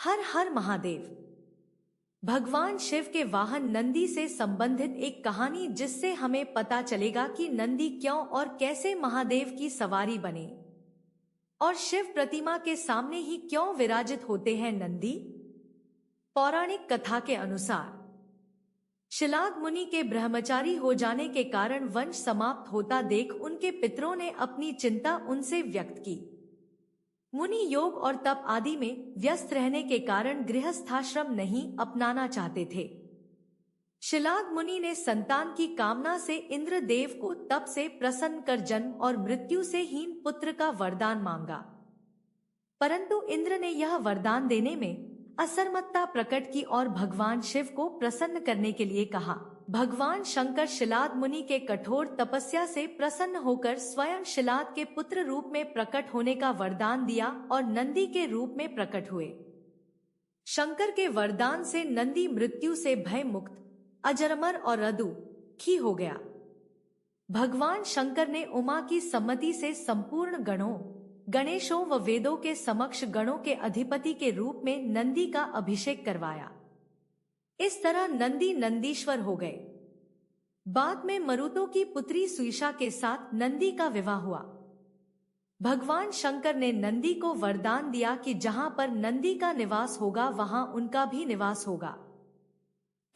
हर हर महादेव। भगवान शिव के वाहन नंदी से संबंधित एक कहानी, जिससे हमें पता चलेगा कि नंदी क्यों और कैसे महादेव की सवारी बने और शिव प्रतिमा के सामने ही क्यों विराजित होते हैं नंदी। पौराणिक कथा के अनुसार शिलाग मुनि के ब्रह्मचारी हो जाने के कारण वंश समाप्त होता देख उनके पितरों ने अपनी चिंता उनसे व्यक्त की। मुनि योग और तप आदि में व्यस्त रहने के कारण गृहस्थाश्रम नहीं अपनाना चाहते थे। शिलाग मुनि ने संतान की कामना से इंद्र देव को तप से प्रसन्न कर जन्म और मृत्यु से हीन पुत्र का वरदान मांगा, परंतु इंद्र ने यह वरदान देने में असमर्थता प्रकट की और भगवान शिव को प्रसन्न करने के लिए कहा। भगवान शंकर शिलाद मुनि के कठोर तपस्या से प्रसन्न होकर स्वयं शिलाद के पुत्र रूप में प्रकट होने का वरदान दिया और नंदी के रूप में प्रकट हुए। शंकर के वरदान से नंदी मृत्यु से भय मुक्त, अजरमर और अदुखी हो गया। भगवान शंकर ने उमा की सम्मति से संपूर्ण गणेशों व वेदों के समक्ष गणों के अधिपति के रूप में नंदी का अभिषेक करवाया। इस तरह नंदी नंदीश्वर हो गए। बाद में मरुतों की पुत्री सुईषा के साथ नंदी का विवाह हुआ। भगवान शंकर ने नंदी को वरदान दिया कि जहां पर नंदी का निवास होगा वहां उनका भी निवास होगा।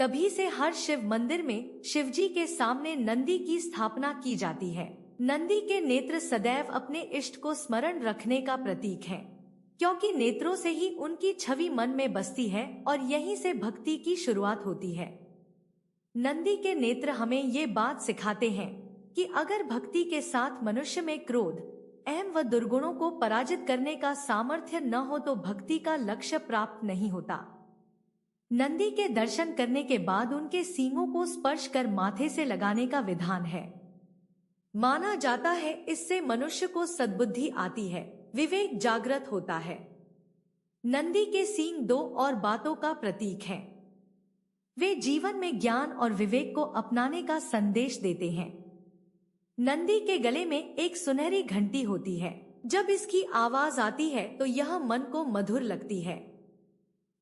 तभी से हर शिव मंदिर में शिवजी के सामने नंदी की स्थापना की जाती है। नंदी के नेत्र सदैव अपने इष्ट को स्मरण रखने का प्रतीक है, क्योंकि नेत्रों से ही उनकी छवि मन में बसती है और यहीं से भक्ति की शुरुआत होती है। नंदी के नेत्र हमें ये बात सिखाते हैं कि अगर भक्ति के साथ मनुष्य में क्रोध, अहम व दुर्गुणों को पराजित करने का सामर्थ्य न हो तो भक्ति का लक्ष्य प्राप्त नहीं होता। नंदी के दर्शन करने के बाद उनके सींगों को स्पर्श कर माथे से लगाने का विधान है। माना जाता है इससे मनुष्य को सद्बुद्धि आती है, विवेक जागृत होता है। नंदी के सींग दो और बातों का प्रतीक हैं। वे जीवन में ज्ञान और विवेक को अपनाने का संदेश देते हैं। नंदी के गले में एक सुनहरी घंटी होती है। जब इसकी आवाज आती है तो यह मन को मधुर लगती है।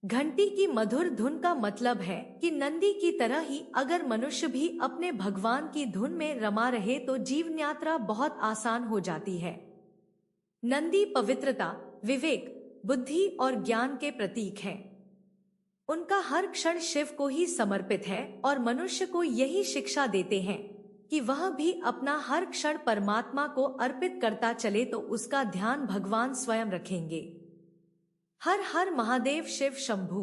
घंटी की मधुर धुन का मतलब है कि नंदी की तरह ही अगर मनुष्य भी अपने भगवान की धुन में रमा रहे तो जीवन यात्रा बहुत आसान हो जाती है। नंदी पवित्रता, विवेक, बुद्धि और ज्ञान के प्रतीक है। उनका हर क्षण शिव को ही समर्पित है और मनुष्य को यही शिक्षा देते हैं कि वह भी अपना हर क्षण परमात्मा को अर्पित करता चले तो उसका ध्यान भगवान स्वयं रखेंगे। हर हर महादेव। शिव शंभु।